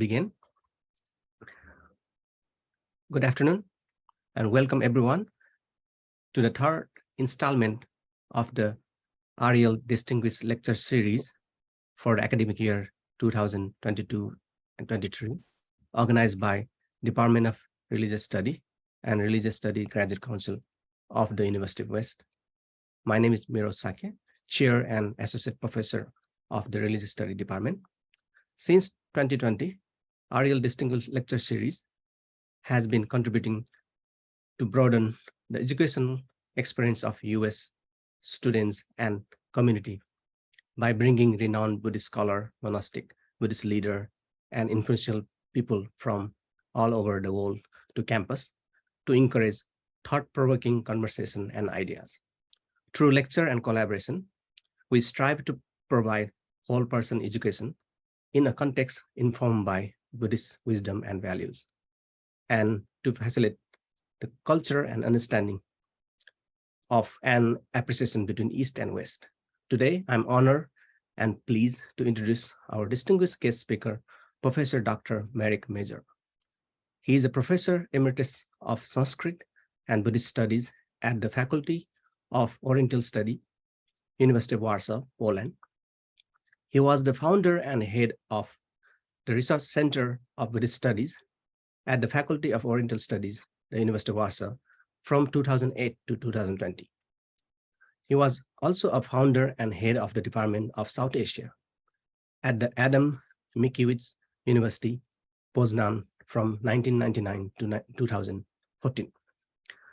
begin. Good afternoon and welcome everyone to the third installment of the REL Distinguished Lecture Series for the academic year 2022 and 23, organized by Department of Religious Study and Religious Study Graduate Council of the University of West. My name is Mejor, Chair and Associate Professor of the Religious Study Department. Since 2020, REL Distinguished Lecture Series has been contributing to broaden the educational experience of US students and community by bringing renowned Buddhist scholar, monastic, Buddhist leader, and influential people from all over the world to campus to encourage thought-provoking conversation and ideas. Through lecture and collaboration, we strive to provide whole-person education in a context informed by Buddhist wisdom and values, and to facilitate the culture and understanding of an appreciation between East and West. Today, I'm honored and pleased to introduce our distinguished guest speaker, Professor Dr. Marek Mejor. He is a professor emeritus of Sanskrit and Buddhist studies at the Faculty of Oriental Study, University of Warsaw, Poland. He was the founder and head of the Research Center of Buddhist Studies at the Faculty of Oriental Studies, the University of Warsaw, from 2008 to 2020. He was also a founder and head of the Department of South Asia at the Adam Mickiewicz University, Poznan, from 1999 to 2014.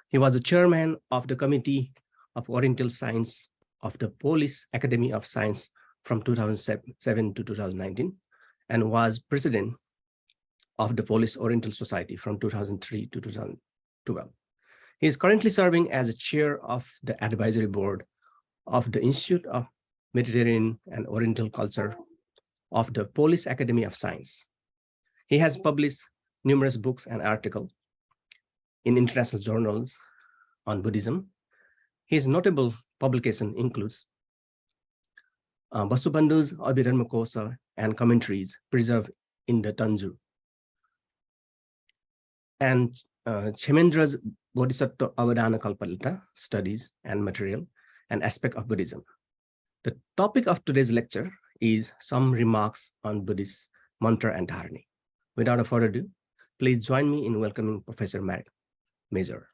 He was the chairman of the Committee of Oriental Science of the Polish Academy of Science from 2007 to 2019, and was president of the Polish Oriental Society from 2003 to 2012. He is currently serving as a chair of the advisory board of the Institute of Mediterranean and Oriental Culture of the Polish Academy of Science. He has published numerous books and articles in international journals on Buddhism. His notable publication includes Vasubandhu's Abhidharmakosa and commentaries preserved in the Tanju, and Chemendra's Bodhisattva Avadana Kalpalita studies and material and aspect of Buddhism. The topic of today's lecture is some remarks on Buddhist mantra and Dhāraṇī. Without further ado, please join me in welcoming Professor Marek Mejor.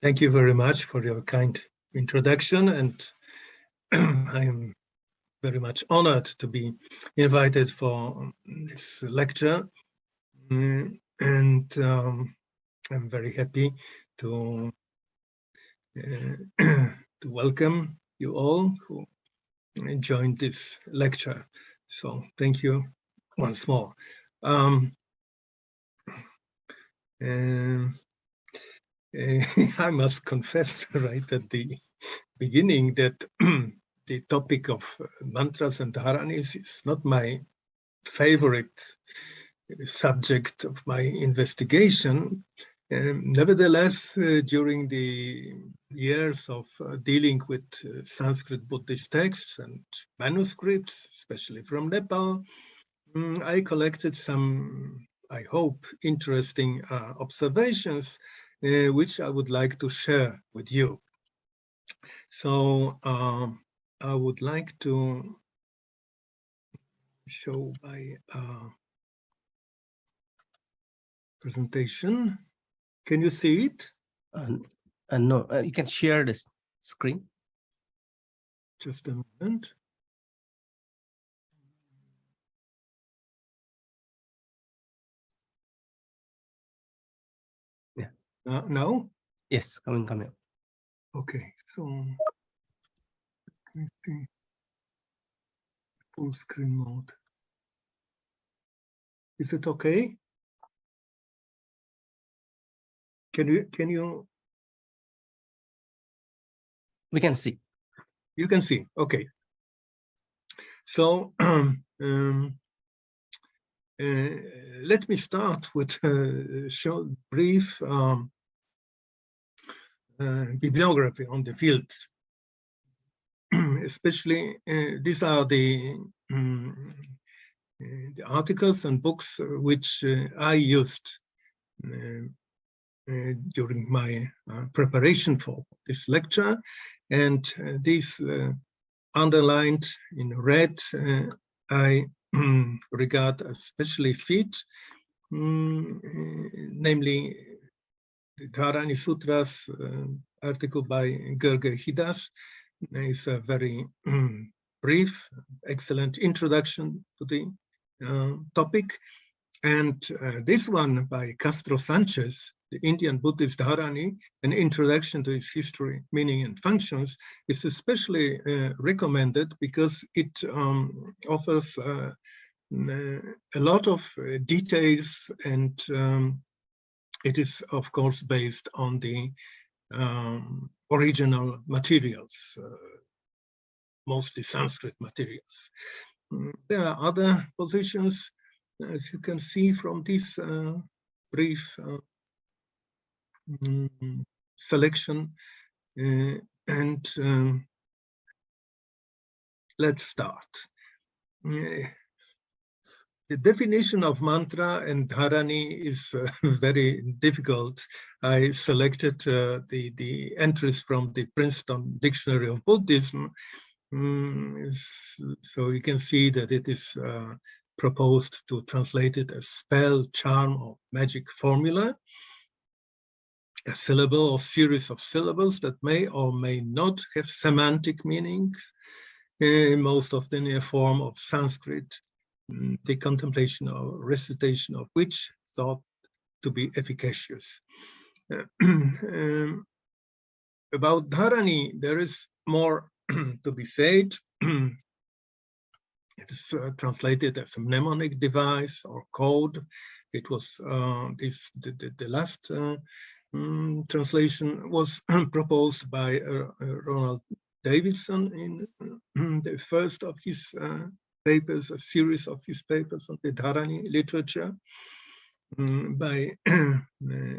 Thank you very much for your kind introduction, and I am very much honored to be invited for this lecture, and I'm very happy to welcome you all who joined this lecture. So thank you once more. I must confess right at the beginning that the topic of mantras and Dhāraṇīs is not my favorite subject of my investigation. Nevertheless, during the years of dealing with Sanskrit Buddhist texts and manuscripts, especially from Nepal, I collected some, I hope, interesting observations which I would like to share with you. So I would like to show my presentation. Can you see it? No, you can share this screen. Just a moment. Yeah. Now? Yes, coming. Okay, so let me see. Full screen mode. Is it okay? Can you? We can see. You can see. Okay. So let me start with a short, brief bibliography on the field. Especially, these are the the articles and books which I used during my preparation for this lecture, and these underlined in red I regard as especially fit, namely the Dhāraṇī Sutras article by Gerge Hidas is a very brief, excellent introduction to the topic. And this one by Castro Sanchez, the Indian Buddhist Dhāraṇī, an introduction to its history, meaning and functions, is especially recommended because it offers a lot of details, and it is, of course, based on the original materials, mostly Sanskrit materials. There are other positions, as you can see from this brief selection, and let's start. The definition of mantra and Dhāraṇī is very difficult. I selected the entries from the Princeton Dictionary of Buddhism, so you can see that it is proposed to translate it as spell, charm, or magic formula, a syllable or series of syllables that may or may not have semantic meanings, most often in a form of Sanskrit, the contemplation or recitation of which thought to be efficacious. About Dhāraṇī, there is more to be said. It is translated as a mnemonic device or code. It was the last translation was proposed by Ronald Davidson in the first of his papers, a series of his papers on the Dhāraṇī literature. By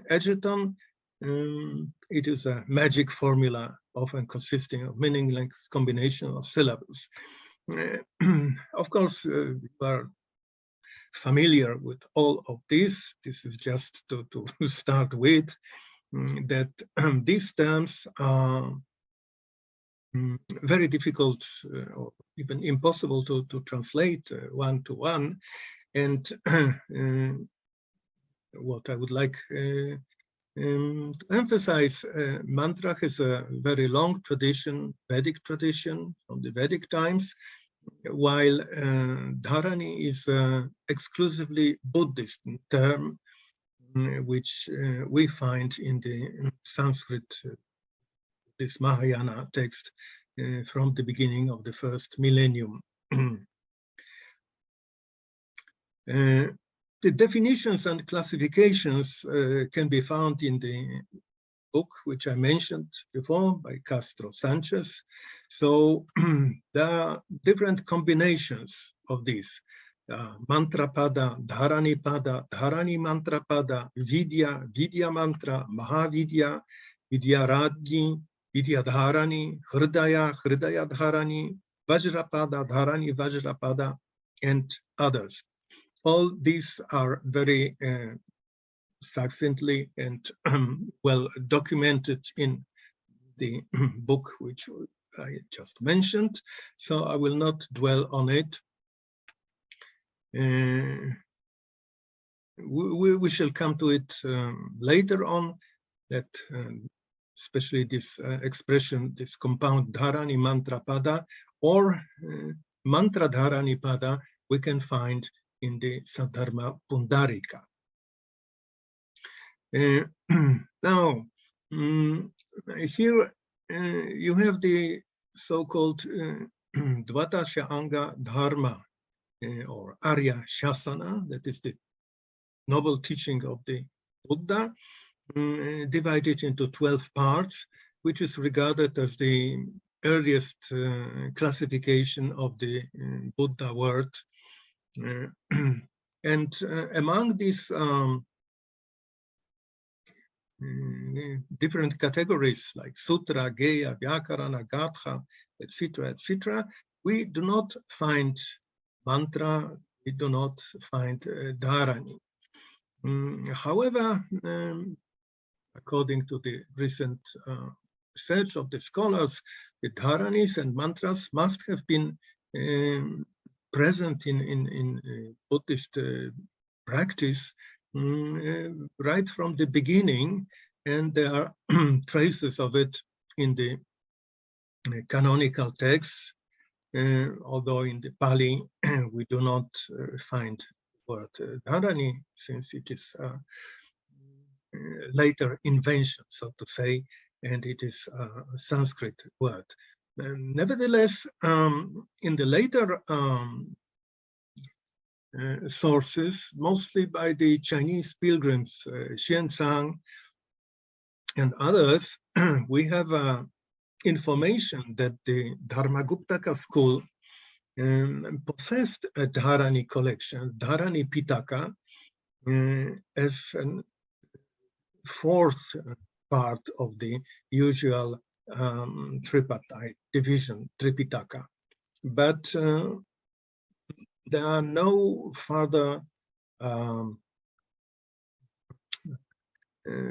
Edgerton, it is a magic formula, often consisting of meaningless combination of syllables. Of course, you are familiar with all of this. This is just to start with, that these terms are very difficult or even impossible to translate one to one. And what I would like to emphasize, mantra has a very long tradition, Vedic tradition from the Vedic times, while Dhāraṇī is exclusively Buddhist term, which we find in the Sanskrit, this Mahayana text from the beginning of the first millennium. The definitions and classifications can be found in the book which I mentioned before by Castro Sanchez. So there are different combinations of these. Mantra pada, Dhāraṇī pada, Dhāraṇī mantra pada, Vidya, Vidya mantra, Mahavidya, Vidya Radhi, Vidya Dhāraṇī, Hridaya, Hridaya Dhāraṇī, Vajrapada, Dhāraṇī Vajrapada, and others. All these are very succinctly and well documented in the book which I just mentioned, so I will not dwell on it. We shall come to it later on, that especially this expression, this compound Dhāraṇī mantra pada or mantra Dhāraṇī pada, we can find in the Saddharma Pundarika. Now, here you have the so-called Dvatasha Anga Dharma or Arya Shasana, that is the noble teaching of the Buddha, divided into 12 parts, which is regarded as the earliest classification of the Buddha word. And among these different categories like Sutra, Geya, Vyakarana, Gatha, etc., we do not find mantra, we do not find Dhāraṇī. However, according to the recent research of the scholars, the Dhāraṇīs and mantras must have been present in Buddhist practice right from the beginning, and there are traces of it in the canonical texts, although in the Pali we do not find the word Dhāraṇī, since it is a later invention, so to say, and it is a Sanskrit word. Nevertheless, in the later sources, mostly by the Chinese pilgrims, Xianzang and others, we have information that the Dharmaguptaka school possessed a Dhāraṇī collection, Dhāraṇī Pitaka, as a fourth part of the usual tripartite division, Tripitaka. But there are no further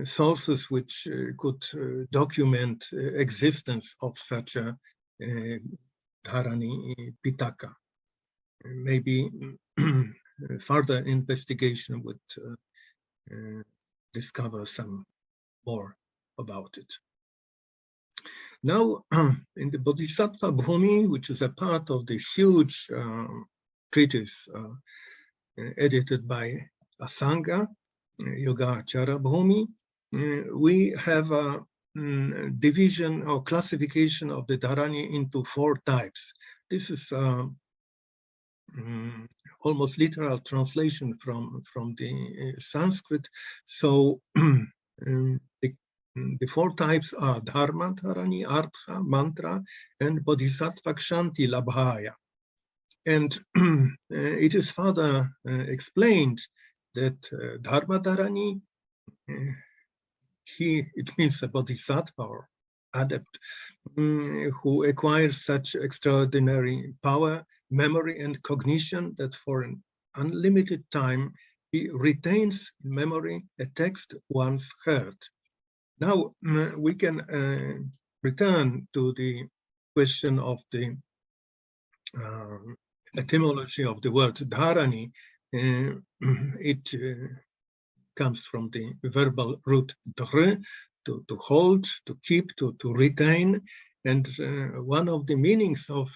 sources which could document existence of such a Dhāraṇī Pitaka. Maybe further investigation would discover some more about it. Now, in the Bodhisattva Bhumi, which is a part of the huge treatise edited by Asanga, Yogacara Bhumi, we have a division or classification of the Dhāraṇī into 4 types. This is almost literal translation from the Sanskrit. So the 4 types are Dharma Dhāraṇī, Artha, Mantra, and Bodhisattva Kshanti Labhaya. And it is further explained that Dharma Dhāraṇī, it means a Bodhisattva or adept, who acquires such extraordinary power, memory, and cognition that for an unlimited time he retains in memory a text once heard. Now we can return to the question of the etymology of the word Dhāraṇī. It comes from the verbal root dhr, to hold, to keep, to retain. And one of the meanings of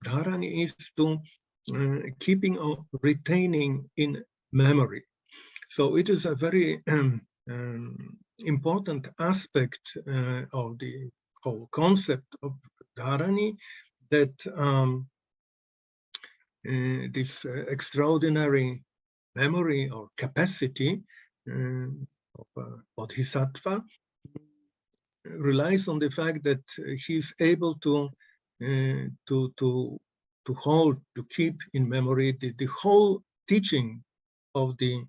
Dhāraṇī is to keeping or retaining in memory. So it is a very important aspect of the whole concept of Dhāraṇī, that this extraordinary memory or capacity of a bodhisattva relies on the fact that he is able to hold, to keep in memory the whole teaching of the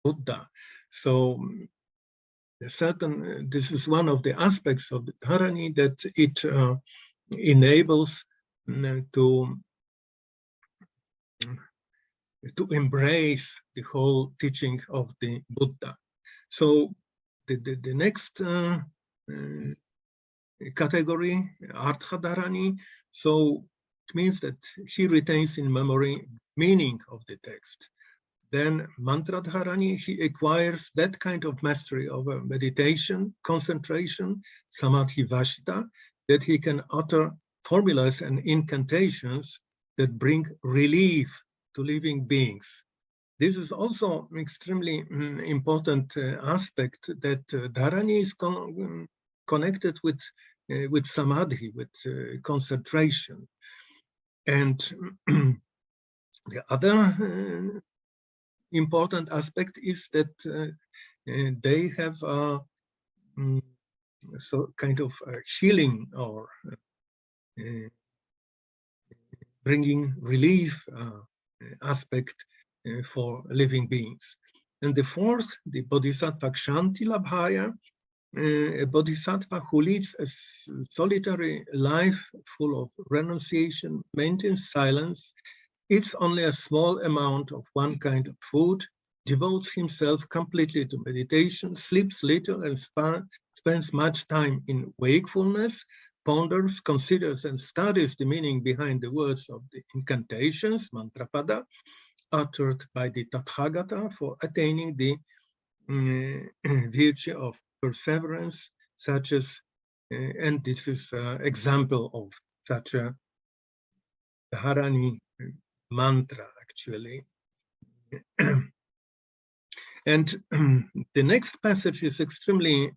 Buddha. So this is one of the aspects of the Dhāraṇī, that it enables to embrace the whole teaching of the Buddha. So the next category, Artha Dhāraṇī, so it means that he retains in memory meaning of the text. Then Mantra Dhāraṇī, he acquires that kind of mastery over meditation, concentration, Samadhi Vashita, that he can utter formulas and incantations that bring relief to living beings. This is also an extremely important aspect, that Dhāraṇī is connected with Samadhi, with concentration. And the other important aspect is that they have so kind of healing or bringing relief aspect for living beings. And the fourth, the Bodhisattva Kshanti Labhaya, a bodhisattva who leads a solitary life full of renunciation, maintains silence, eats only a small amount of one kind of food, devotes himself completely to meditation, sleeps little, and spends much time in wakefulness, ponders, considers, and studies the meaning behind the words of the incantations, mantrapada, uttered by the Tathagata for attaining the virtue of perseverance, such as, and this is an example of such a Dhāraṇī mantra, actually. And the next passage is extremely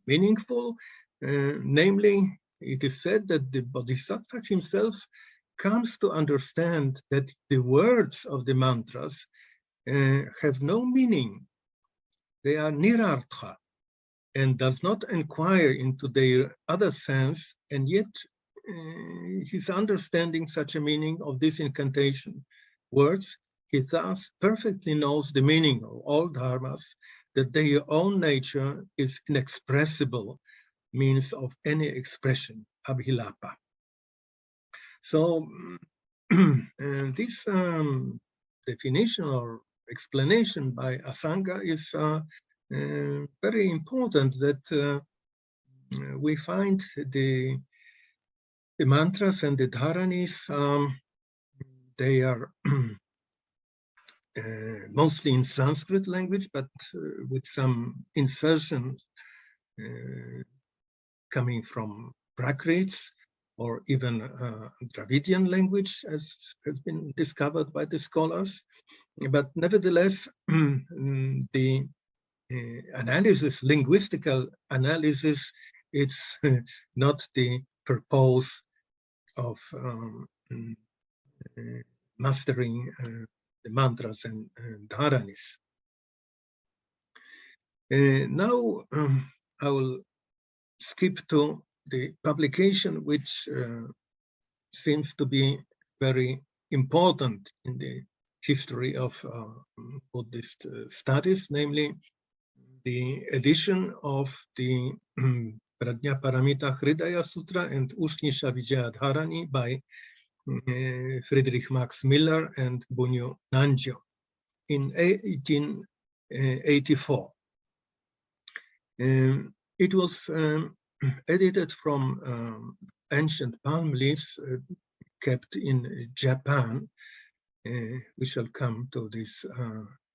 meaningful. Namely, it is said that the Bodhisattva himself comes to understand that the words of the mantras have no meaning. They are nirartha, and does not inquire into their other sense, and yet his understanding such a meaning of this incantation words, he thus perfectly knows the meaning of all dharmas, that their own nature is inexpressible means of any expression, abhilapa. So this definition or explanation by Asanga is very important, that we find the mantras and the Dhāraṇīs, they are mostly in Sanskrit language, but with some insertions coming from Prakrits or even Dravidian language, as has been discovered by the scholars. But nevertheless, the analysis, linguistical analysis, it's not the purpose of mastering the mantras and Dhāraṇīs. Now I will skip to the publication, which seems to be very important in the history of Buddhist studies, namely the edition of the Prajnaparamita Hridaya Sutra and Ushnisha Vijaya Dhāraṇī by Friedrich Max Miller and Bunyo Nanjo in 1884. It was edited from ancient palm leaves kept in Japan. We shall come to this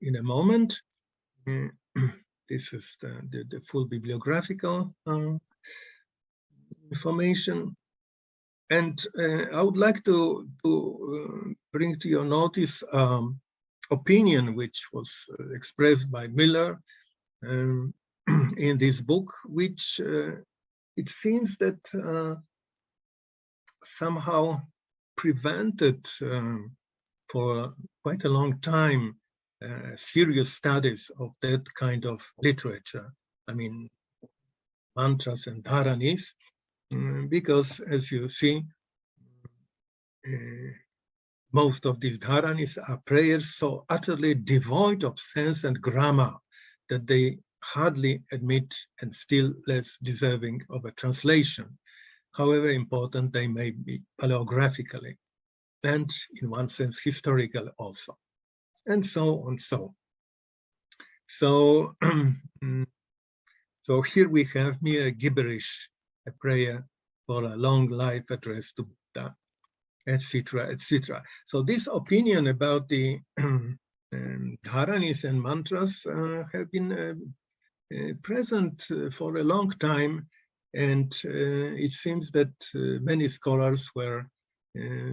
in a moment. This is the full bibliographical information. And I would like to bring to your notice opinion which was expressed by Miller in this book, which it seems that somehow prevented for quite a long time serious studies of that kind of literature. I mean, mantras and Dhāraṇīs, because as you see, most of these Dhāraṇīs are prayers so utterly devoid of sense and grammar that they hardly admit and still less deserving of a translation, however important they may be paleographically, and in one sense historical also, and so on. So here we have mere gibberish, a prayer for a long life addressed to Buddha, etc., etc. So this opinion about the Dhāraṇīs and mantras have been present for a long time, and it seems that many scholars were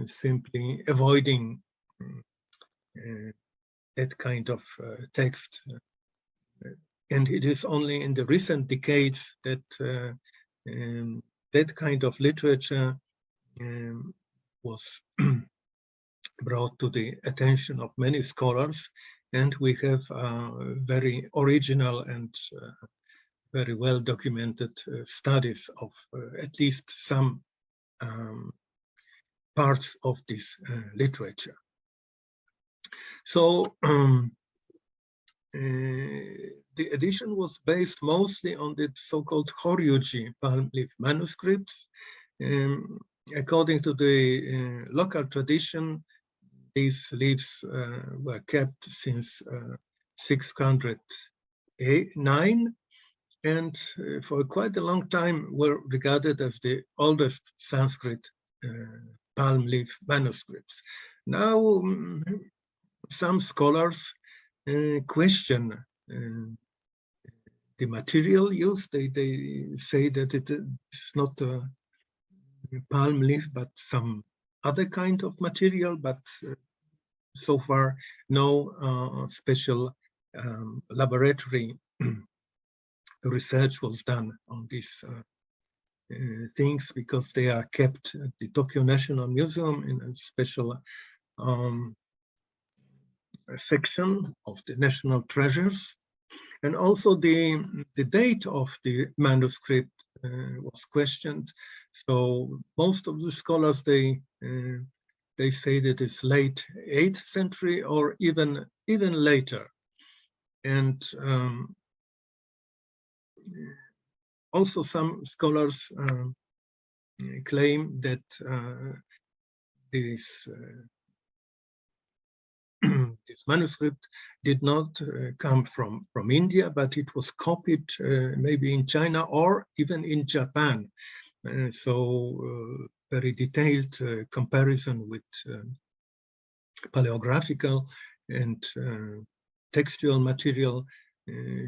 simply avoiding that kind of text. And it is only in the recent decades that that kind of literature was brought to the attention of many scholars, and we have very original and very well documented studies of at least some parts of this literature. So the edition was based mostly on the so-called Horyuji palm leaf manuscripts. According to the local tradition, these leaves were kept since 609, and for quite a long time were regarded as the oldest Sanskrit palm leaf manuscripts. Now, some scholars question the material used. They say that it is not a palm leaf, but some other kind of material, but so far no special laboratory research was done on these things, because they are kept at the Tokyo National Museum in a special section of the national treasures. And also the date of the manuscript was questioned. So most of the scholars, they say that it's late 8th century or even later. And also some scholars claim that this this manuscript did not come from India, but it was copied maybe in China or even in Japan. So very detailed comparison with paleographical and textual material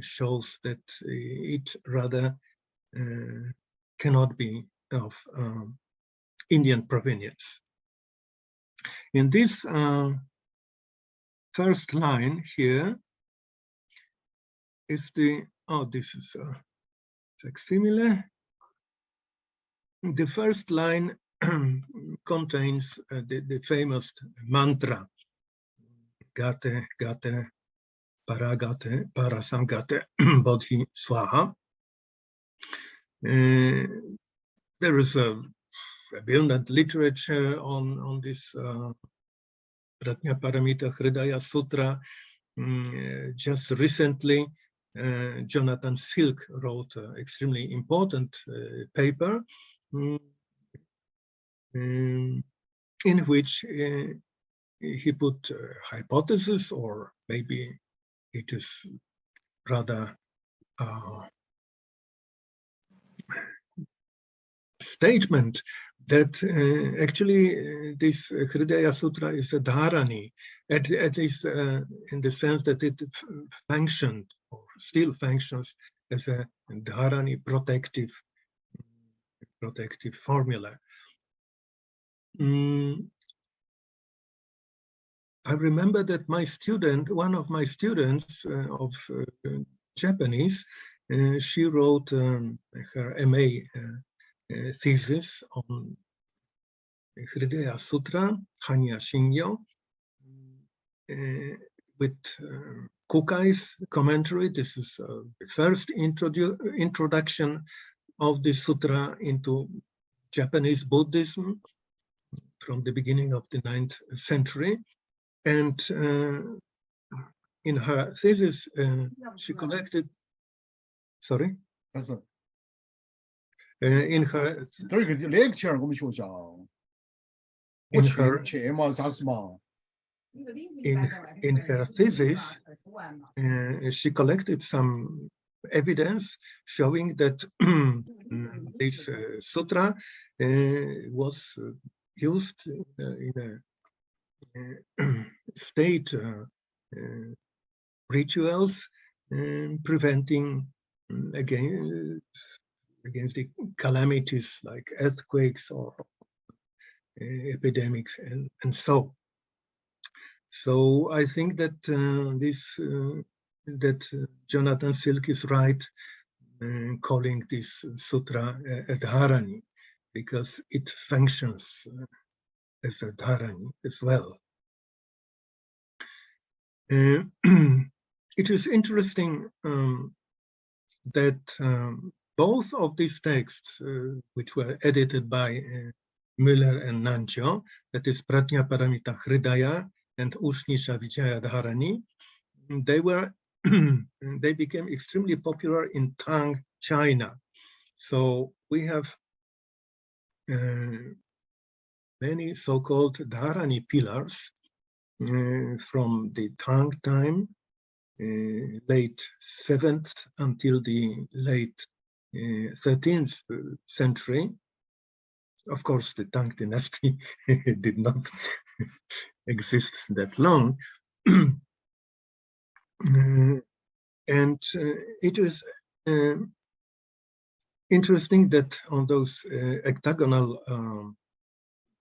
shows that it rather cannot be of Indian provenience. In this first line here is the, this is a facsimile. The first line contains the famous mantra, gate, gate, paragate, parasangate, bodhi swaha. There is abundant literature on this Prajnaparamita Hridaya Sutra. Just recently, Jonathan Silk wrote an extremely important paper in which he put hypothesis, or maybe it is rather statement, that actually this Hridaya Sutra is a Dhāraṇī, at least in the sense that it functioned or still functions as a Dhāraṇī protective formula. I remember that my student, one of my students of Japanese, she wrote her MA thesis on Hridaya Sutra, Hanya Shingyo, with Kukai's commentary. This is the first introduction of the sutra into Japanese Buddhism from the beginning of the 9th century. And in her thesis, she collected, sorry? In her thesis, she collected some evidence showing that this sutra was used in a state rituals, preventing against the calamities like earthquakes or epidemics and so. So I think that Jonathan Silk is right calling this sutra a Dhāraṇī, because it functions as a Dhāraṇī as well. It is interesting that both of these texts, which were edited by Müller and Nancho, that is Prajnaparamita Hridaya and Ushnisha Vijaya Dhāraṇī, they became extremely popular in Tang, China. So we have many so-called Dhāraṇī pillars from the Tang time, late 7th until the late 13th century. Of course, the Tang dynasty did not exist that long. And it is interesting that on those octagonal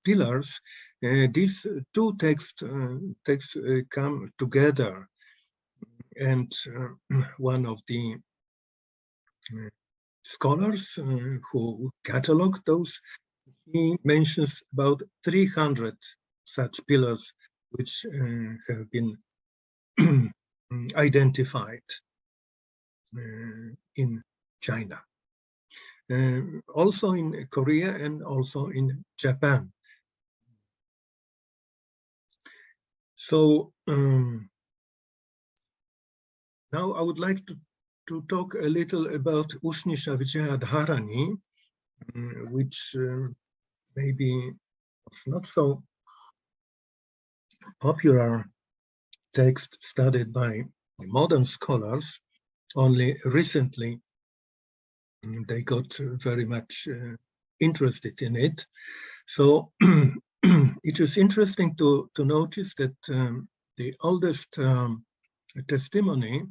pillars, these two texts come together. And one of the scholars who cataloged those, he mentions about 300 such pillars which have been identified in China. Also in Korea and also in Japan. So now I would like to talk a little about Ushnisha Vijaya Dhāraṇī, which maybe was not so popular text studied by modern scholars. Only recently they got very much interested in it. So it is interesting to notice that the oldest testimony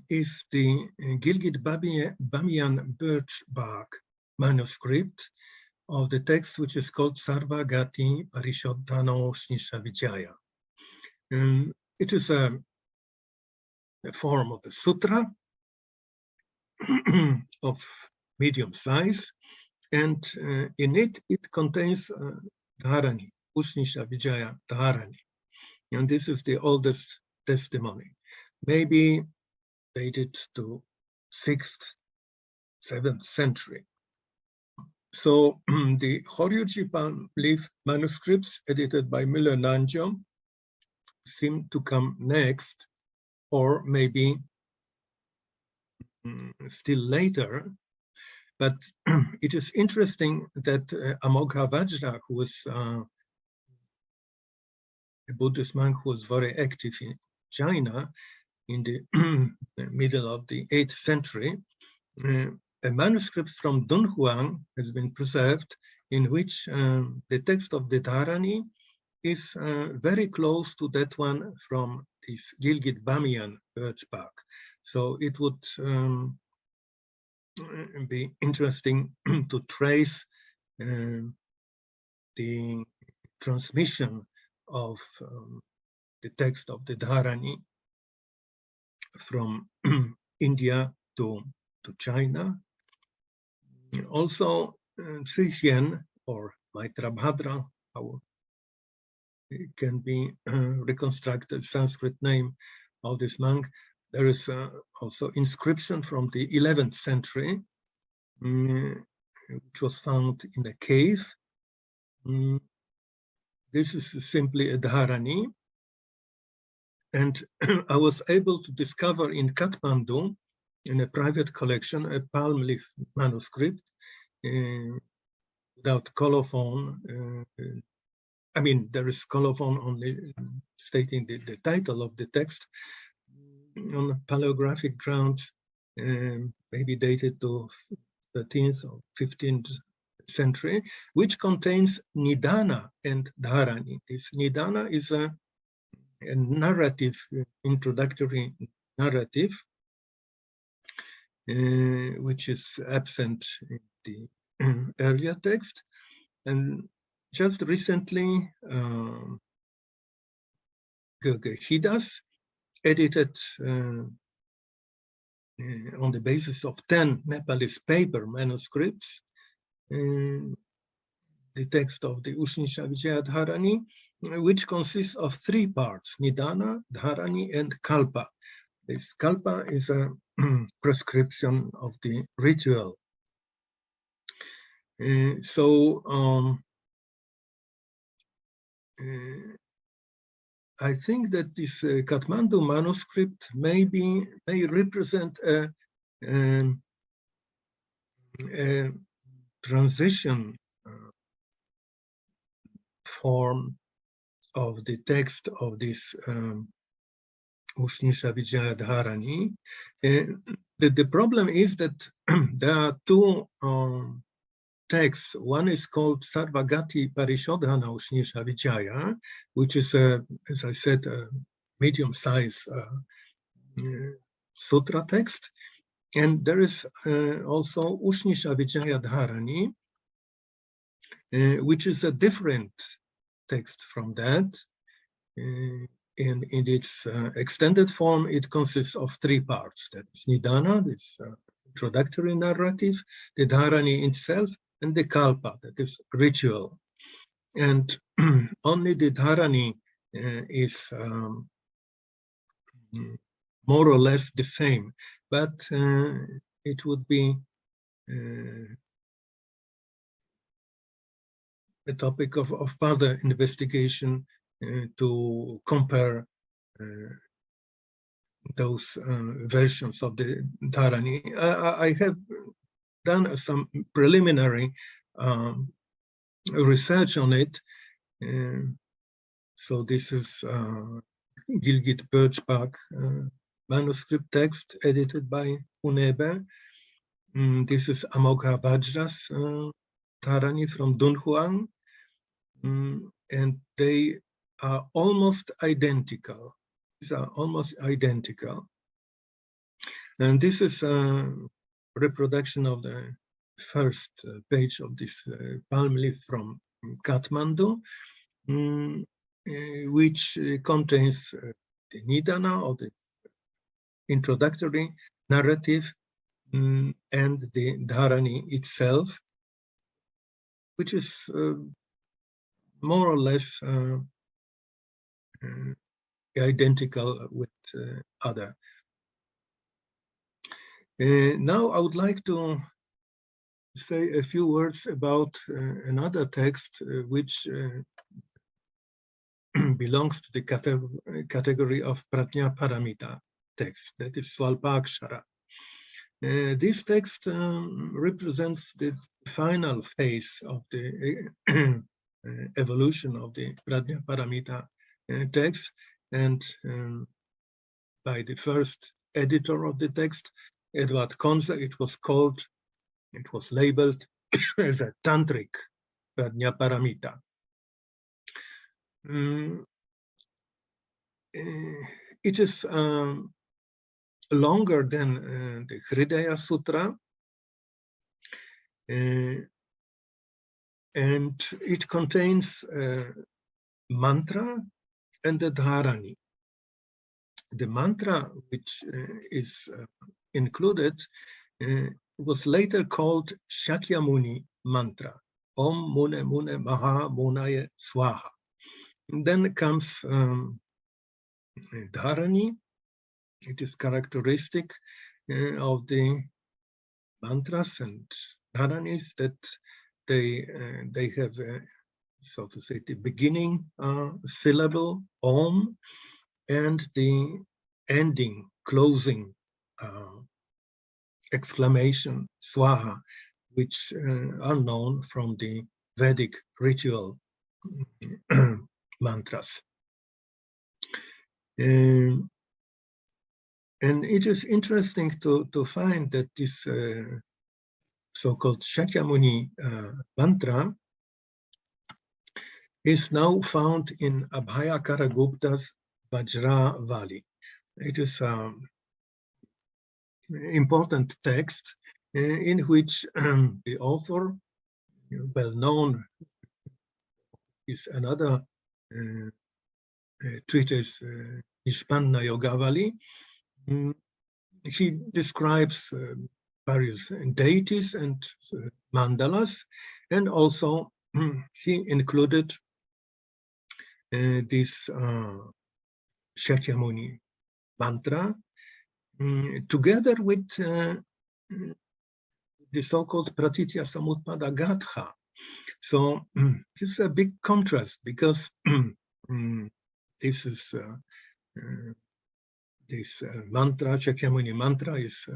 is the Gilgit-Bamiyan birch bark manuscript of the text, which is called Sarvagati Parishodhano Ushnisha Vijaya. It is a form of a sutra of medium size, and in it contains Dhāraṇī, Ushnisha Vijaya Dhāraṇī. And this is the oldest testimony, maybe dated to 6th, 7th century. So the Horyuji palm leaf manuscripts edited by Müller Nanjo seem to come next, or maybe still later. But it is interesting that Amogha Vajra, who was a Buddhist monk who was very active in China in the middle of the 8th century, a manuscript from Dunhuang has been preserved, in which the text of the Dhāraṇī is very close to that one from this Gilgit-Bamiyan birch bark. So it would be interesting to trace the transmission of the text of the Dhāraṇī from India to China. Also, Tsihyen or Maitrabhadra, how it can be reconstructed Sanskrit name of this monk. There is also inscription from the 11th century, which was found in a cave. This is simply a Dhāraṇī. And I was able to discover in Kathmandu, in a private collection, a palm leaf manuscript without colophon. I mean, there is colophon only stating the title of the text on paleographic grounds, maybe dated to 13th or 15th century, which contains Nidana and Dhāraṇī. This Nidana is a narrative, introductory narrative, which is absent in the earlier text. And just recently, Hidas edited on the basis of 10 Nepalese paper manuscripts the text of the Ushnisha Vijaya Dhāraṇī, which consists of 3 parts: Nidana, Dhāraṇī, and Kalpa. This Kalpa is a prescription of the ritual. I think that this Kathmandu manuscript may represent a transition form of the text of this Uśnisha Vijaya Dhāraṇī. The problem is that there are two texts. One is called Sarvagati Parishodhana Uśnisha Vijaya, which is, as I said, a medium-sized sutra text. And there is also Uśnisha Vijaya Dhāraṇī, which is a different text from that. In its extended form, it consists of three parts. That's Nidana, this introductory narrative, the Dhāraṇī itself, and the Kalpa, that is ritual. And only the Dhāraṇī is more or less the same, but it would be a topic of further investigation to compare those versions of the Dhāraṇī. I have done some preliminary research on it. So this is Gilgit Birchbark manuscript text edited by Unebe. This is Amogha Vajra's Dhāraṇī from Dunhuang, and they are almost identical. These are almost identical. And this is a reproduction of the first page of this palm leaf from Kathmandu, which contains the Nidana, or the introductory narrative, and the Dhāraṇī itself, which is more or less identical with other. Now I would like to say a few words about another text which belongs to the category of Prajna Paramita text, that is Swalpakshara. This text represents the final phase of the evolution of the Prajna Paramita text, and by the first editor of the text, Edward Conze, it was labeled as a Tantric Prajna Paramita. It is longer than the Hridaya Sutra, and it contains mantra and the Dhāraṇī. The mantra which is included was later called Shakyamuni mantra, Om Mune Mune Maha Munaye Swaha. And then comes Dhāraṇī. It is characteristic of the mantras and Dhāraṇīs that they have, so to say, the beginning syllable Om and the ending, closing exclamation Swaha, which are known from the Vedic ritual mantras. And it is interesting to find that this so-called Shakyamuni mantra is now found in Abhayakara Gupta's Vajravali. It is an important text in which the author, well known, is another treatise, Nishpanna Yogavali. He describes various deities and mandalas, and also he included this Shakyamuni mantra together with the so-called Pratitya Samutpada Gatha. So this is a big contrast, because this is this mantra, Shakyamuni mantra, is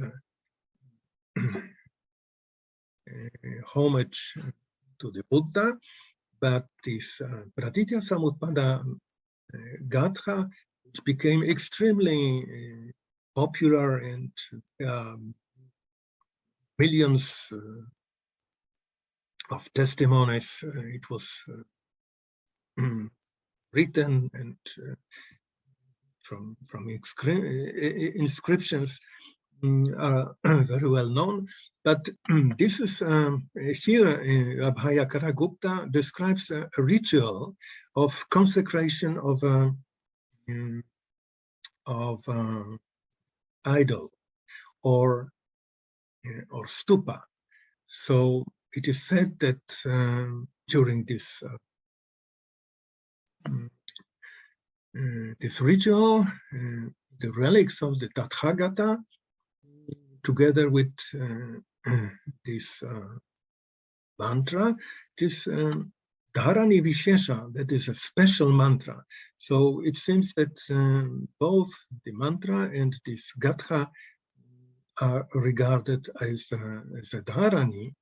homage to the Buddha, but this Pratitya Samutpada Gatha, which became extremely popular, and millions of testimonies. It was written, and from inscriptions are very well known. But this is here, Abhaya Karagupta describes a ritual of consecration of idol or stupa. So it is said that during this this ritual, the relics of the Tathagata, together with this mantra, this Dhāraṇī Vishesha, that is a special mantra. So it seems that both the mantra and this Gatha are regarded as a Dhāraṇī.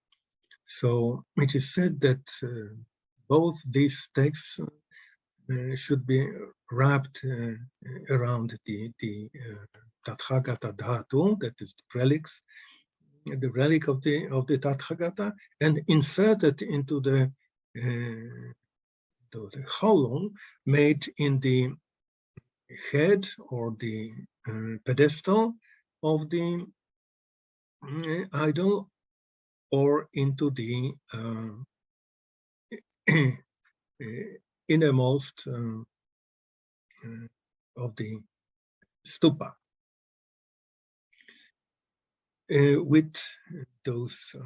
So it is said that both these texts should be wrapped around the Tathagata Dhatu, that is the relic of the Tathagata, and inserted into the hollow made in the head or the pedestal of the idol, or into the innermost of the stupa, with those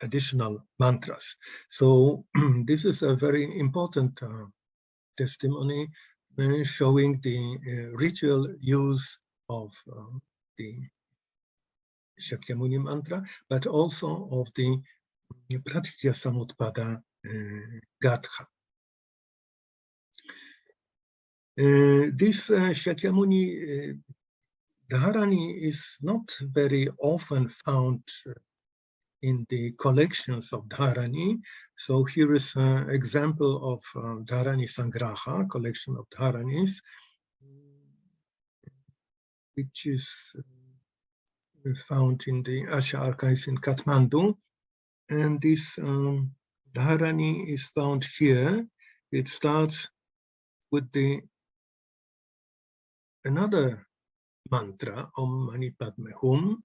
additional mantras. So this is a very important testimony showing the ritual use of the Shakyamuni mantra, but also of the Pratitya Samutpada Gatha. This Shakyamuni Dhāraṇī is not very often found in the collections of Dhāraṇī. So here is an example of Dhāraṇī Sangraha, collection of Dhāraṇīs, which is found in the Asha archives in Kathmandu. And this Dhāraṇī is found here. It starts with another mantra, Om Mani Padme Hum,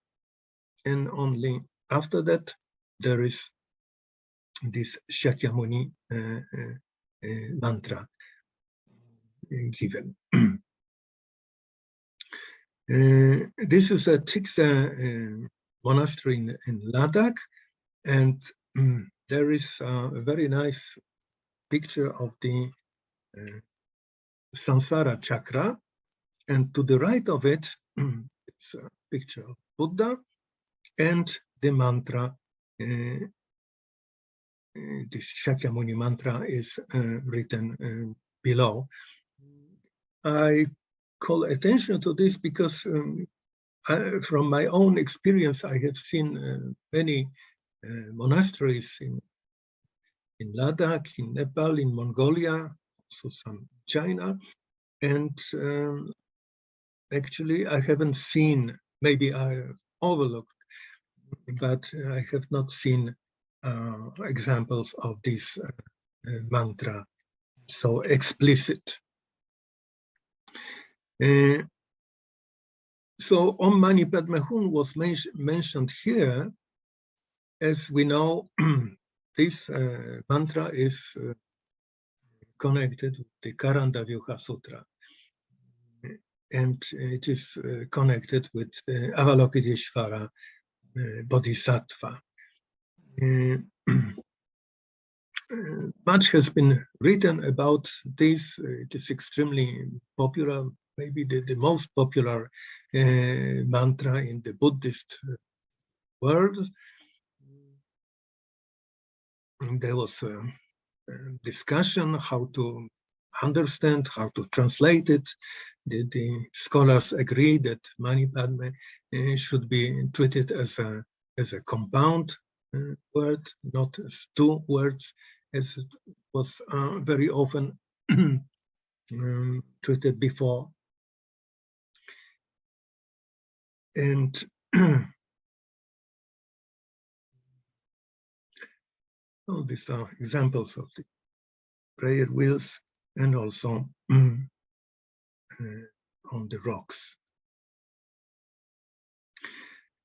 and only after that there is this Shakyamuni mantra given. This is a Tiksa monastery in Ladakh, and there is a very nice picture of the Sansara chakra, and to the right of it, it's a picture of Buddha and the mantra. This Shakyamuni mantra is written below. I call attention to this because from my own experience, I have seen many monasteries in Ladakh, in Nepal, in Mongolia, also some in China, and actually I haven't seen, maybe I have overlooked, but I have not seen examples of this mantra so explicit. So Om Mani Padme Hum was mentioned here. As we know, this mantra is connected with the Karanda Vyuha Sutra, and it is connected with Avalokiteshvara Bodhisattva. Much has been written about this. It is extremely popular, maybe the most popular mantra in the Buddhist world. There was a discussion how to understand, how to translate it. The scholars agree that Mani Padme should be treated as a compound word, not as two words, as it was very often treated before. And oh, these are examples of the prayer wheels and also on the rocks.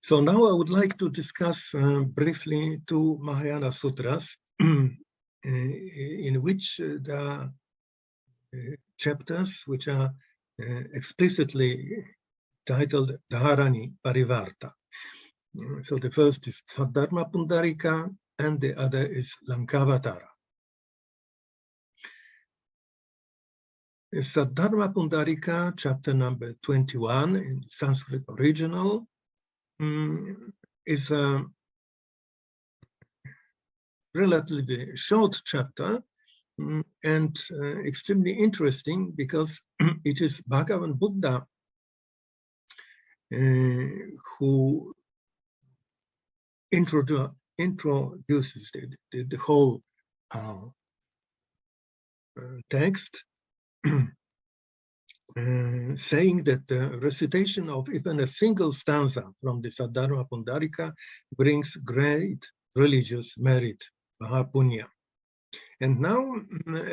So now I would like to discuss briefly two Mahayana sutras in which there are chapters which are explicitly titled Dhāraṇī Parivarta. So the first is Saddharma Pundarika and the other is Lankavatara. Saddharma Pundarika, chapter number 21 in Sanskrit original, is a relatively short chapter and extremely interesting because it is Bhagavan Buddha who introduces the whole text, saying that the recitation of even a single stanza from the Saddharma Pundarika brings great religious merit, Mahapunya. And now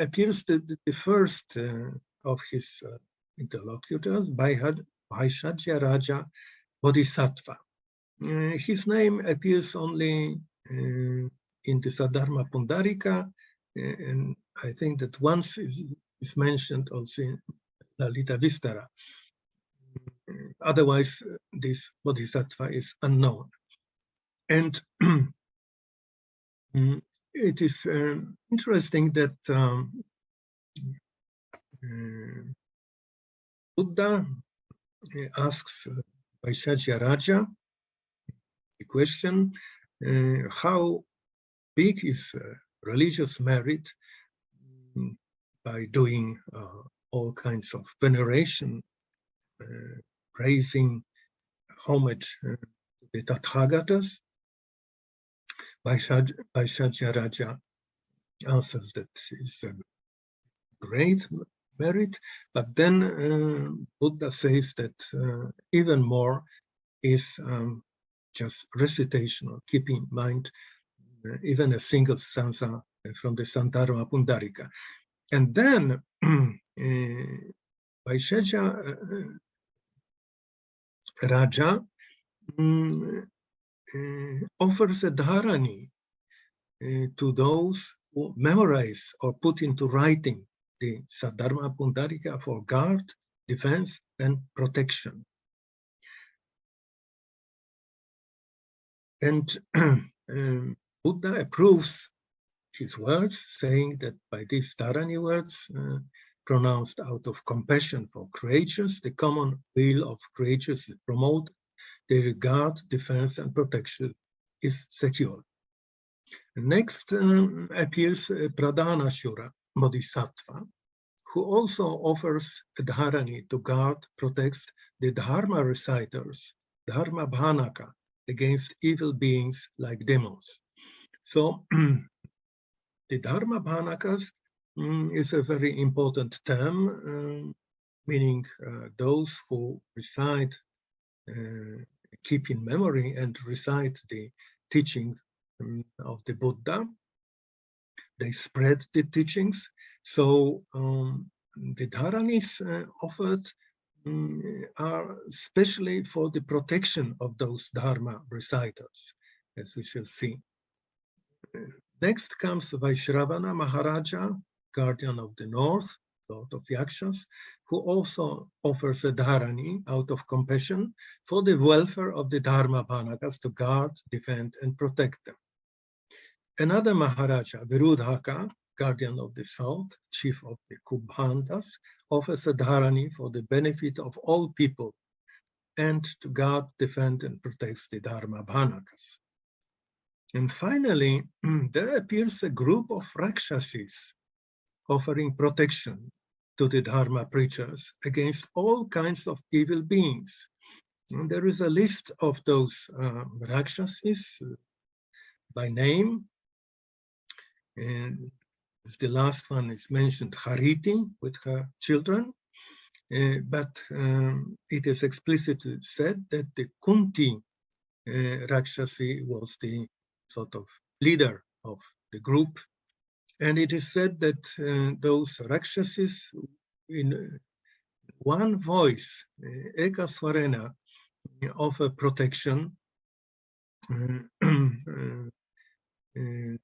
appears the first of his interlocutors, Vaishajya Raja Bodhisattva. His name appears only in the Saddharma Pundarika, and I think that once is mentioned also in Lalita Vistara. Otherwise, this Bodhisattva is unknown. And it is interesting that Buddha asks Vaishajya Raja the question, how big is religious merit by doing all kinds of veneration, praising, homage to the Tathagatas. Vaishajya Raja answers that it's a great merit, but then Buddha says that even more is just recitation, or keep in mind even a single stanza from the Saddharma Pundarika. And then Vaishajya Raja offers a Dhāraṇī to those who memorize or put into writing the Saddharma Pundarika for guard, defense, and protection. And Buddha approves his words, saying that by these Dhāraṇī words, pronounced out of compassion for creatures, the common will of creatures is promoted, their guard, defense, and protection is secured. Next appears Pradhanashura Bodhisattva, who also offers a Dhāraṇī to guard, protect the Dharma reciters, Dharma Bhanaka, against evil beings like demons. So the Dharma Bhanakas is a very important term, meaning those who recite, keep in memory and recite the teachings of the Buddha. They spread the teachings. So the Dhāraṇīs offered are especially for the protection of those Dharma reciters, as we shall see. Next comes Vaishravana Maharaja, guardian of the north, lord of Yakshas, who also offers a Dhāraṇī out of compassion for the welfare of the Dharma Bhanakas to guard, defend, and protect them. Another Maharaja, Virudhaka, guardian of the south, chief of the Kubhandas, offers a Dhāraṇī for the benefit of all people and to guard, defend, and protect the Dharma Bhanakas. And finally, there appears a group of Rakshasis offering protection to the Dharma preachers against all kinds of evil beings. And there is a list of those Rakshasis by name. And the last one is mentioned Hariti with her children, but it is explicitly said that the Kunti Rakshasi was the sort of leader of the group. And it is said that those Rakshasis in one voice, Eka Swarena, offer protection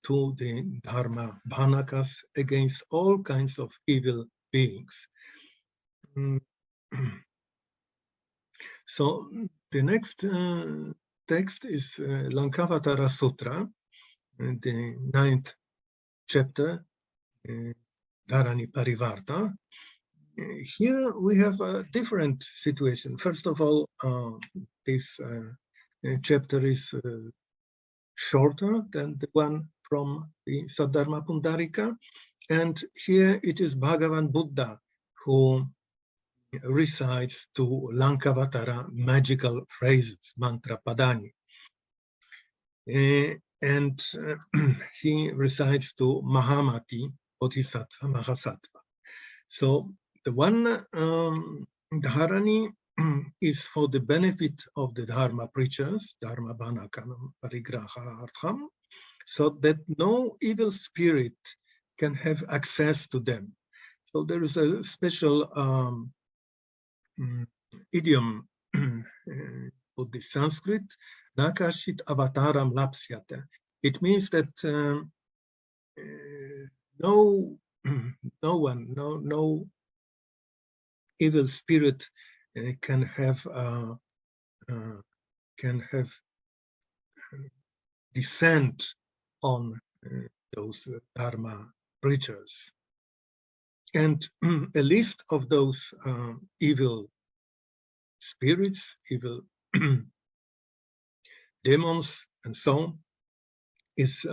to the Dharma Bhanakas against all kinds of evil beings. So the next text is Lankavatara Sutra, the 9th chapter, Dhāraṇī Parivarta. Here we have a different situation. First of all, this chapter is shorter than the one from the Saddharma Pundarika, and here it is Bhagavan Buddha who recites to Lankavatara magical phrases, mantra padani. And he recites to Mahamati, Bodhisattva, Mahasattva. So the one Dhāraṇī is for the benefit of the Dharma preachers, Dharma Bhanakanam Parigraha Artham, so that no evil spirit can have access to them. So there is a special idiom of the Sanskrit, Nakashit avataram lapsyate. It means that no evil spirit can have descent on those Dharma preachers. And a list of those evil spirits, evil demons, and so on, is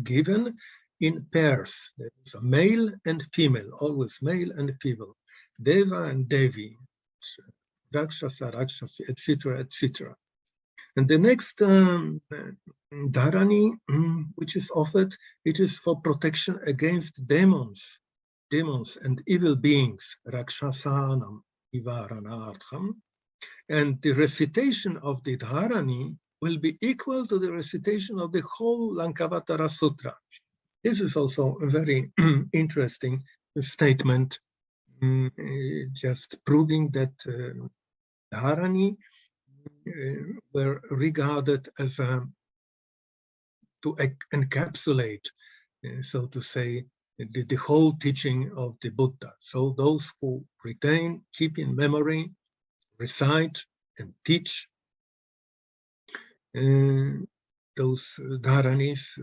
given in pairs. There is a male and female, always male and female, Deva and Devi, Rakshasa, Rakshasi, etc., etc. And the next Dhāraṇī, which is offered, it is for protection against demons and evil beings, Rakshasanam Ivaranartham. And the recitation of the Dhāraṇī will be equal to the recitation of the whole Lankavatara Sutra. This is also a very interesting statement, just proving that Dhāraṇī were regarded as to encapsulate, so to say, the whole teaching of the Buddha. So those who retain, keep in memory, recite, and teach those Dhāraṇīs,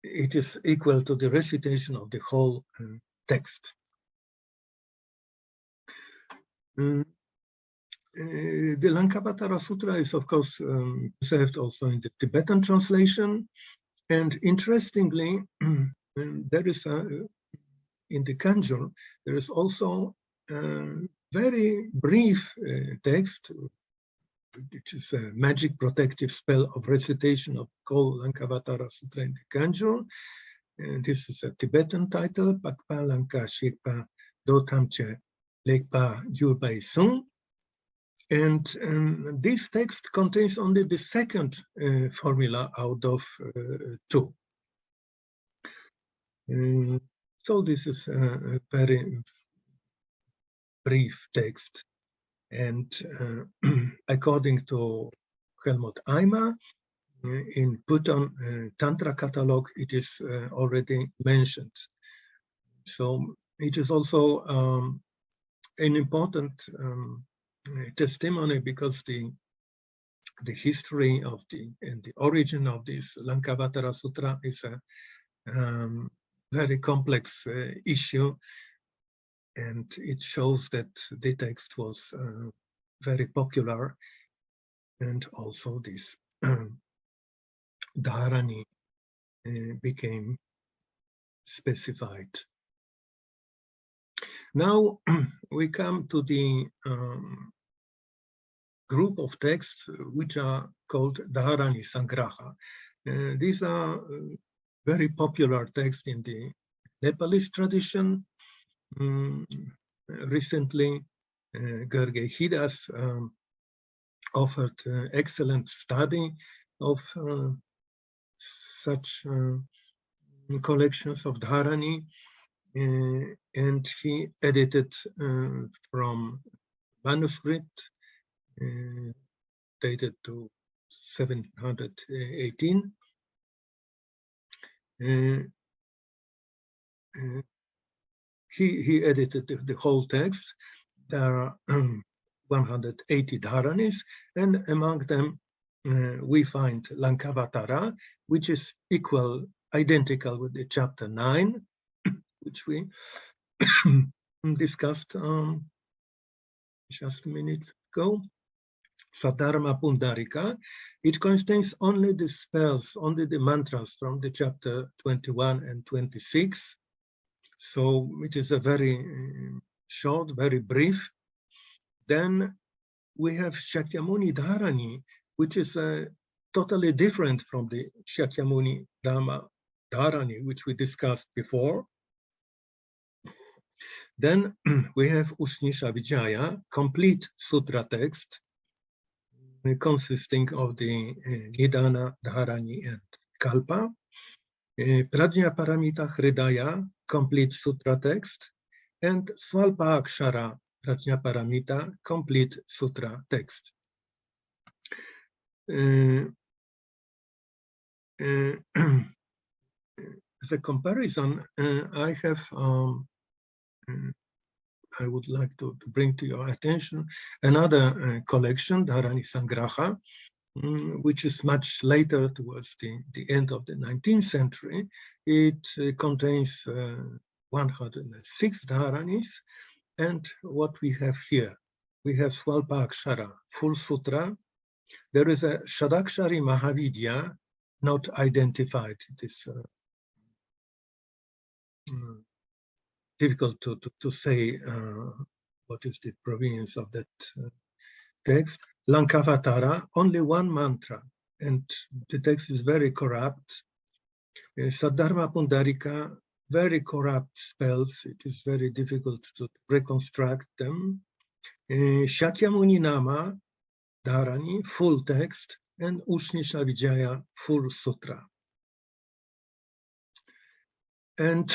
it is equal to the recitation of the whole text. The Lankavatara Sutra is, of course, preserved also in the Tibetan translation. And interestingly, there is in the Kanjur, there is also a very brief text, which is a magic protective spell of recitation of whole Lankavatara Sutra in the Kanjur. This is a Tibetan title, Pakpa Lanka Shirpa Dotamche Lekpa Yurbai Sung. And this text contains only the second formula out of 2. So this is a very brief text. And according to Helmut Eimer, in Bhutan Tantra Catalog, it is already mentioned. So it is also an important testimony, because the history of and the origin of this Lankavatara Sutra is a very complex issue, and it shows that the text was very popular, and also this Dhāraṇī became specified. Now we come to the group of texts which are called Dhāraṇī Sangraha. These are very popular text in the Nepalese tradition. Recently, Gergely Hidas offered excellent study of such collections of Dhāraṇī, and he edited from manuscript dated to 718. He edited the whole text. There are 180 Dhāraṇīs, and among them we find Lankavatara, which is identical with the chapter 9, which we discussed just a minute ago. Sadharma Pundarika, it contains only the spells, only the mantras from the chapter 21 and 26. So it is a very short, very brief. Then we have Shakyamuni Dhāraṇī, which is totally different from the Shakyamuni Dhamma Dhāraṇī, which we discussed before. Then we have Uśnisha Vijaya, complete sutra text, consisting of the Nidana, Dhāraṇī, and Kalpa. Prajna Paramita Hridaya, complete sutra text, and Swalpa Akshara Prajna Paramita, complete sutra text. As a comparison, I would like to bring to your attention another collection, Dhāraṇī Sangraha, which is much later, towards the end of the 19th century. It contains 106 Dhāraṇīs, and what we have here, we have Swalpa Akshara, full sutra. There is a Shadakshari Mahavidya, not identified. It is difficult to say what is the provenience of that text. Lankavatara, only one mantra, and the text is very corrupt. Sadharma Pundarika, very corrupt spells. It is very difficult to reconstruct them. Shakyamuni Nama Dhāraṇī, full text, and Uśnisha Vijaya, full sutra. And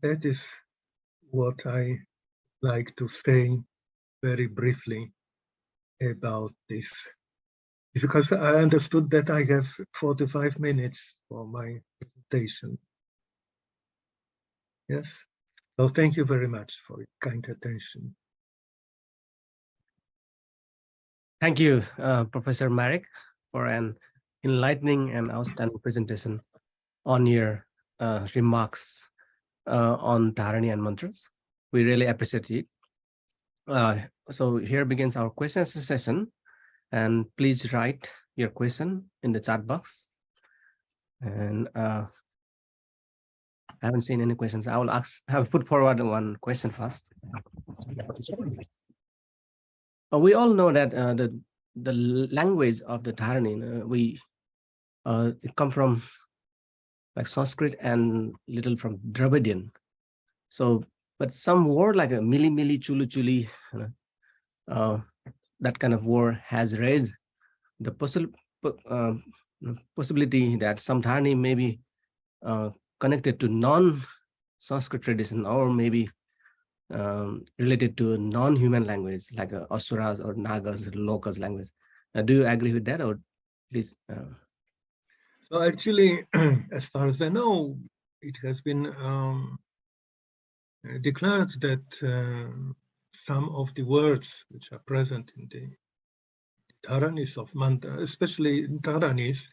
that is what I like to say very briefly about this, because I understood that I have 45 minutes for my presentation. Yes, so thank you very much for your kind attention. Thank you, Professor Marek, for an enlightening and outstanding presentation on your remarks on Dhāraṇī and mantras. We really appreciate it. So here begins our question session, and please write your question in the chat box. And I haven't seen any questions. I will put forward one question first. We all know that the language of the Dhāraṇī, it come from like Sanskrit and little from Dravidian. So, but some word like a mili mili chulu chuli, that kind of word has raised the possibility that some Dhāraṇī may be connected to non-Sanskrit tradition, or maybe related to non-human language like Asuras or Nagas, locals language. Do you agree with that, or please? So actually, as far as I know, it has been declared that some of the words which are present in the Dhāraṇīs of mantra, especially Dhāraṇīs,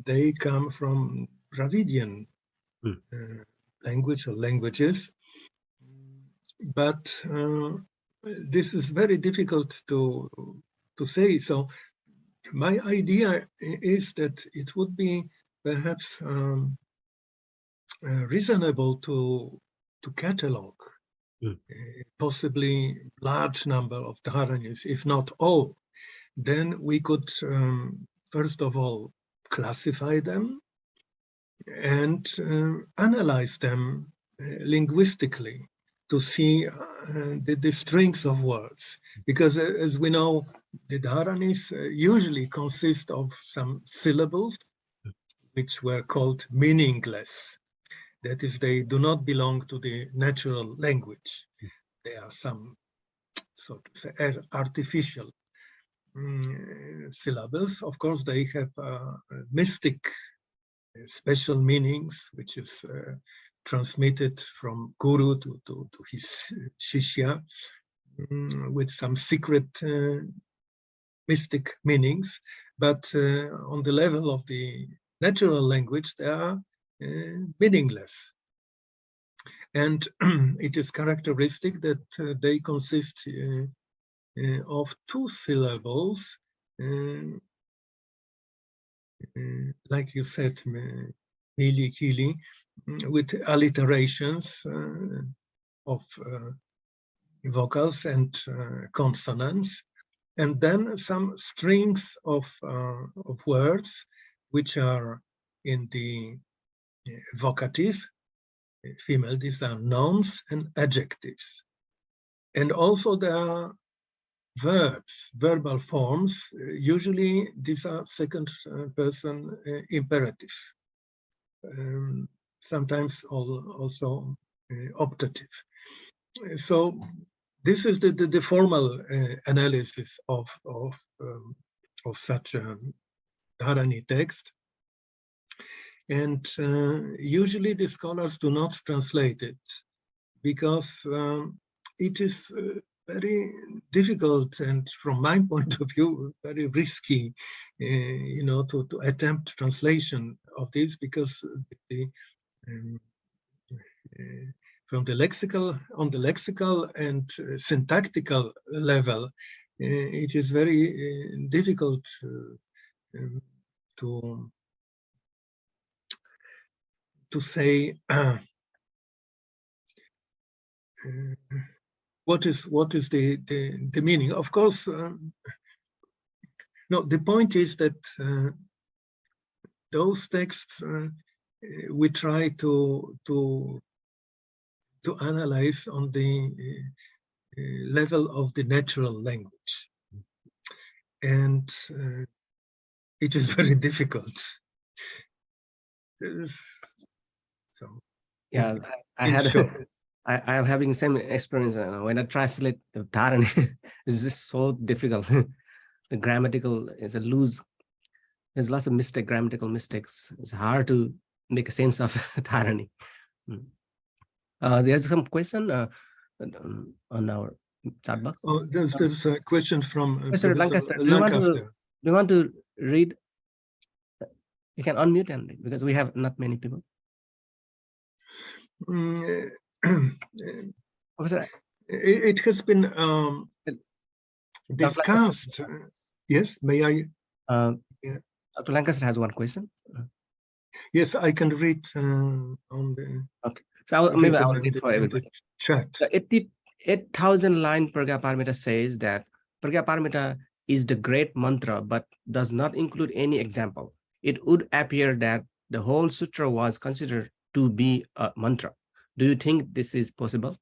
they come from Dravidian language or languages. But this is very difficult to say. So my idea is that it would be perhaps reasonable to catalog possibly large number of Dhāraṇīs, if not all. Then we could first of all classify them and analyze them linguistically to see the strengths of words. Because as we know, the Dhāraṇīs usually consist of some syllables which were called meaningless. That is, they do not belong to the natural language. They are some, so to say, artificial syllables. Of course, they have mystic special meanings, which is transmitted from guru to his shishya with some secret mystic meanings. But on the level of the natural language, they are meaningless. And it is characteristic that they consist of two syllables, like you said, hili, hili, with alliterations of vocals and consonants, and then some strings of words which are in the vocative, female. These are nouns and adjectives. And also there are verbs, verbal forms. Usually these are second person imperative. Sometimes also optative. So this is the formal analysis of such a Dhāraṇī text. And usually the scholars do not translate it because it is very difficult, and from my point of view, very risky, to attempt translation of this, because from the lexical and syntactical level, it is very difficult to say what is the meaning. Of course, no. The point is that those texts we try to analyze on the level of the natural language, and it is very difficult. So yeah, I am having same experience when I translate the Dhāraṇī. It's just so difficult. The grammatical is a loose. There's lots of grammatical mistakes. It's hard to make a sense of Dhāraṇī. There's some question on our chat box. Oh, there's a question from Professor Lancaster. Do you want to read? You can unmute and read, because we have not many people. Professor, it has been discussed. Yes, may I? Yeah. Dr. Lancaster has one question. Yes, I can read on the. Okay, so maybe I'll read for everybody. Chat. The 8,000 line Pragyaparamita says that Pragyaparamita is the great mantra, but does not include any example. It would appear that the whole sutra was considered to be a mantra. Do you think this is possible?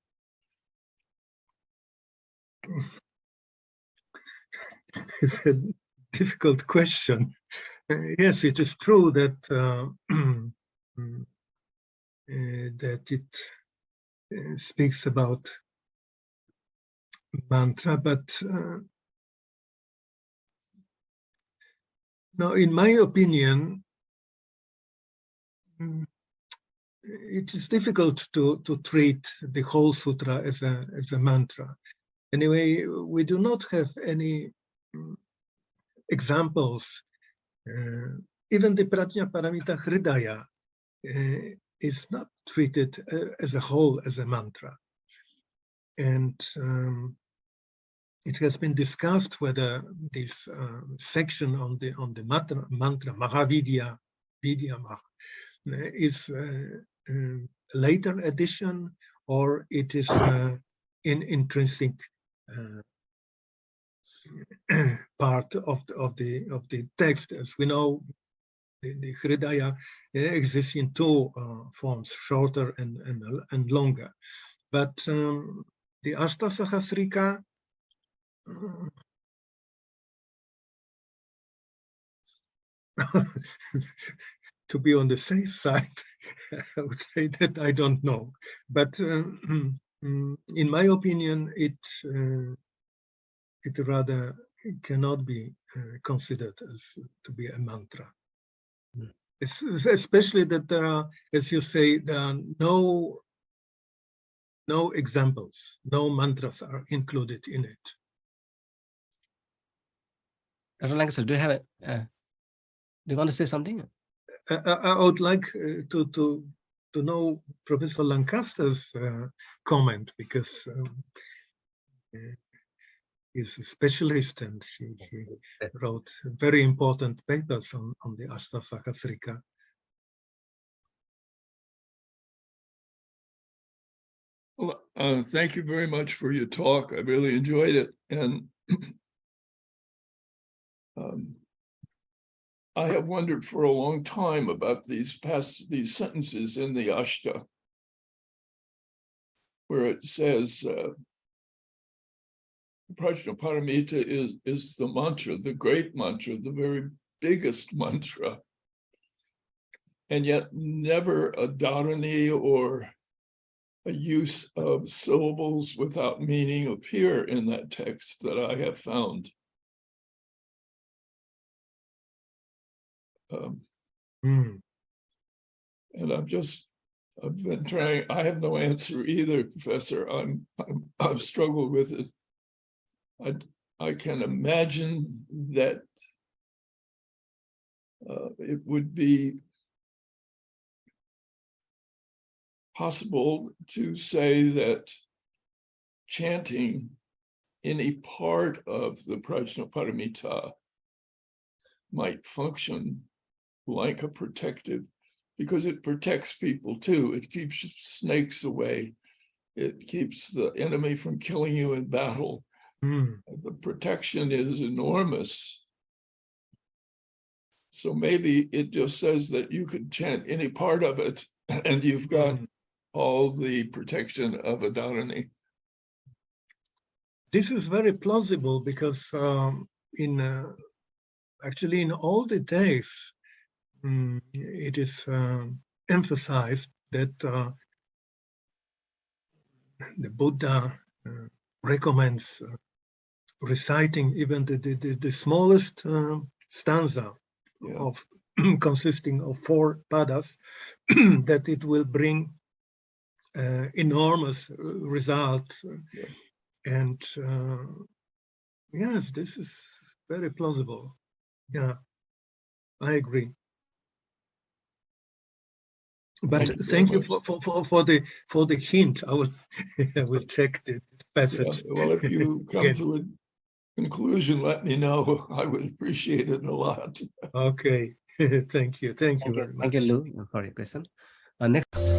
It's a difficult question. Yes, it is true that that it speaks about mantra, but no, in my opinion, it is difficult to treat the whole sutra as a mantra. Anyway, we do not have any examples. Even the Prajna Paramita Hridaya is not treated as a whole as a mantra. And it has been discussed whether this section on the mantra Mahavidya, Vidya is a later addition, or it is in intrinsic part of the text. As we know, the Hridaya exists in two forms, shorter and longer. But the Ashtasahasrika, to be on the safe side, I would say that I don't know. But in my opinion, it rather cannot be considered as to be a mantra. Especially that there are, as you say, there are no examples, no mantras are included in it. Dr. Lancaster, do you have do you want to say something? I would like to know Professor Lancaster's comment, because he's a specialist and he wrote very important papers on the Ashtasahasrika. Well, thank you very much for your talk. I really enjoyed it. And I have wondered for a long time about these sentences in the Ashta, where it says, Prajnaparamita is the mantra, the great mantra, the very biggest mantra. And yet never a Dhāraṇī or a use of syllables without meaning appear in that text that I have found. And I've been trying. I have no answer either, Professor. I've struggled with it. I can imagine that it would be possible to say that chanting any part of the Prajnaparamita might function like a protective, because it protects people too. It keeps snakes away. It keeps the enemy from killing you in battle. The protection is enormous. So maybe it just says that you could chant any part of it and you've got all the protection of a Dhāraṇī. This is very plausible because actually in all the days, it is emphasized that the Buddha recommends reciting even the smallest stanza of consisting of 4 padas, that it will bring enormous results. And yes, this is very plausible. Yeah, I agree. But thank you for the hint. I will check the passage. Yeah, well, if you come to a conclusion, let me know. I would appreciate it a lot. Okay. Thank you very much. Thank you, Lou, for your question. Next.